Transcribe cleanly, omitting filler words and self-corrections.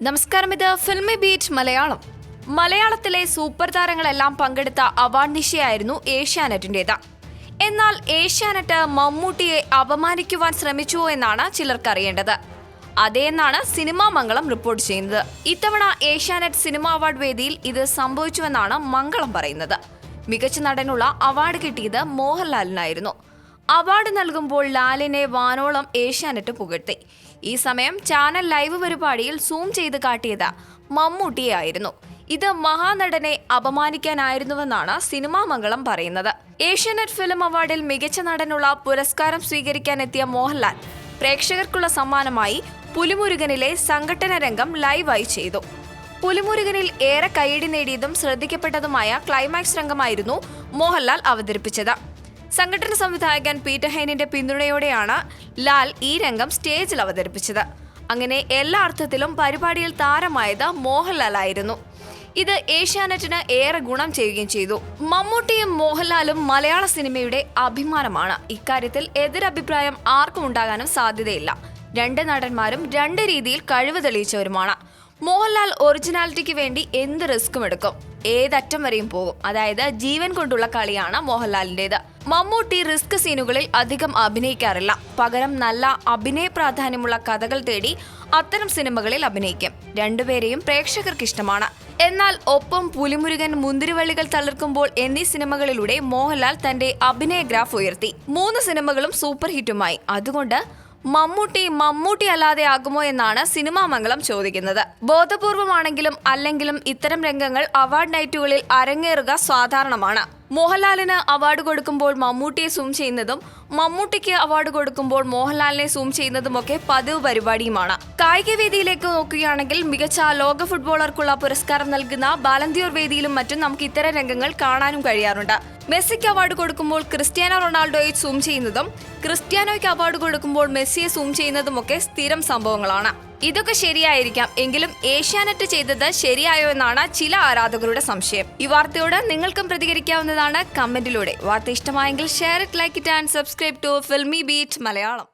നമസ്കാരം, ഇത് filmy beat Malayalam. മലയാളത്തിലെ സൂപ്പർ താരങ്ങളെല്ലാം പങ്കെടുത്ത അവാർഡ് നിശയായിരുന്നു ഏഷ്യാനെറ്റിന്റേത്. എന്നാൽ ഏഷ്യാനെറ്റ് മമ്മൂട്ടിയെ അപമാനിക്കുവാൻ ശ്രമിച്ചുവോ എന്നാണ് ചിലർക്കറിയേണ്ടത്. അതേന്നാണ് സിനിമാ മംഗളം റിപ്പോർട്ട് ചെയ്യുന്നത്. ഇത്തവണ ഏഷ്യാനെറ്റ് സിനിമാ അവാർഡ് വേദിയിൽ ഇത് സംഭവിച്ചുവെന്നാണ് മംഗളം പറയുന്നത്. മികച്ച നടനുള്ള അവാർഡ് കിട്ടിയത് മോഹൻലാലിനായിരുന്നു. അവാർഡ് നൽകുമ്പോൾ ലാലിനെ വാനോളം ഏഷ്യാനെറ്റ് പുകഴ്ത്തി. ഈ സമയം ചാനൽ ലൈവ് പരിപാടിയിൽ സൂം ചെയ്ത് കാട്ടിയത് മമ്മൂട്ടിയായിരുന്നു. ഇത് മഹാനടനെ അപമാനിക്കാനായിരുന്നുവെന്നാണ് സിനിമാ മംഗളം പറയുന്നത്. ഏഷ്യാനെറ്റ് ഫിലിം അവാർഡിൽ മികച്ച നടനുള്ള പുരസ്കാരം സ്വീകരിക്കാനെത്തിയ മോഹൻലാൽ പ്രേക്ഷകർക്കുള്ള സമ്മാനമായി പുലിമുരുകനിലെ സംഘട്ടന രംഗം ലൈവായി ചെയ്തു. പുലിമുരുകനിൽ ഏറെ കയ്യടി നേടിയതും ശ്രദ്ധിക്കപ്പെട്ടതുമായ ക്ലൈമാക്സ് രംഗമായിരുന്നു മോഹൻലാൽ അവതരിപ്പിച്ചത്. സംഘടന സംവിധായകൻ പീറ്റർ ഹെയ്നിന്റെ പിന്തുണയോടെയാണ് ലാൽ ഈ രംഗം സ്റ്റേജിൽ അവതരിപ്പിച്ചത്. അങ്ങനെ എല്ലാ അർത്ഥത്തിലും പരിപാടിയിൽ താരമായത് മോഹൻലാൽ ആയിരുന്നു. ഇത് ഏഷ്യാനെറ്റിന് ഏറെ ഗുണം ചെയ്യുകയും ചെയ്തു. മമ്മൂട്ടിയും മോഹൻലാലും മലയാള സിനിമയുടെ അഭിമാനമാണ്. ഇക്കാര്യത്തിൽ എതിരഭിപ്രായം ആർക്കും ഉണ്ടാകാനും സാധ്യതയില്ല. രണ്ട് നടന്മാരും രണ്ട് രീതിയിൽ കഴിവ് തെളിയിച്ചവരുമാണ്. മോഹൻലാൽ ഒറിജിനാലിറ്റിക്ക് വേണ്ടി എന്ത് റിസ്ക്കും എടുക്കും, ഏതറ്റം വരെയും പോകും. അതായത് ജീവൻ കൊണ്ടുള്ള കളിയാണ് മോഹൻലാലിൻ്റെത്. മമ്മൂട്ടി റിസ്ക് സീനുകളിൽ അധികം അഭിനയിക്കാറില്ല. പകരം നല്ല അഭിനയ പ്രാധാന്യമുള്ള കഥകൾ തേടി അത്തരം സിനിമകളിൽ അഭിനയിക്കും. രണ്ടുപേരെയും പ്രേക്ഷകർക്ക് ഇഷ്ടമാണ്. എന്നാൽ ഒപ്പം പുലിമുരുകൻ, മുന്തിരിവള്ളികൾ തളിർക്കുമ്പോൾ എന്നീ സിനിമകളിലൂടെ മോഹൻലാൽ തന്റെ അഭിനയ ഗ്രാഫ് ഉയർത്തി. 3 സിനിമകളും സൂപ്പർ ഹിറ്റുമായി. അതുകൊണ്ട് മമ്മൂട്ടി അല്ലാതെ ആകുമോ എന്നാണ് സിനിമാ മംഗളം ചോദിക്കുന്നത്. ബോധപൂർവമാണെങ്കിലും അല്ലെങ്കിലും ഇത്തരം രംഗങ്ങൾ അവാർഡ് നൈറ്റുകളിൽ അരങ്ങേറുക സാധാരണമാണ്. മോഹൻലാലിന് അവാർഡ് കൊടുക്കുമ്പോൾ മമ്മൂട്ടിയെ സൂം ചെയ്യുന്നതും മമ്മൂട്ടിക്ക് അവാർഡ് കൊടുക്കുമ്പോൾ മോഹൻലാലിനെ സൂം ചെയ്യുന്നതുമൊക്കെ പതിവ് പരിപാടിയുമാണ്. കായികവേദിയിലേക്ക് നോക്കുകയാണെങ്കിൽ മികച്ച ലോക ഫുട്ബോളർക്കുള്ള പുരസ്കാരം നൽകുന്ന ബാലന്തിയോർ വേദിയിലും മറ്റും നമുക്ക് ഇത്തരം രംഗങ്ങൾ കാണാനും കഴിയാറുണ്ട്. മെസ്സിക്ക് അവാർഡ് കൊടുക്കുമ്പോൾ ക്രിസ്ത്യാനോ റൊണാൾഡോയെ സൂം ചെയ്യുന്നതും ക്രിസ്ത്യാനോയ്ക്ക് അവാർഡ് കൊടുക്കുമ്പോൾ മെസ്സിയെ സൂം ചെയ്യുന്നതുമൊക്കെ സ്ഥിരം സംഭവങ്ങളാണ്. ഇതൊക്കെ ശരിയായിരിക്കാം, എങ്കിലും ഏഷ്യാനെറ്റ് ചെയ്തത് ശരിയായോ എന്നാണ് ചില ആരാധകരുടെ സംശയം. ഈ വാർത്തയോട് നിങ്ങൾക്കും പ്രതികരിക്കാവുന്നതാണ് കമന്റിലൂടെ. വാർത്ത ഇഷ്ടമായെങ്കിൽ share it, like it and subscribe to Filmibeat Malayalam.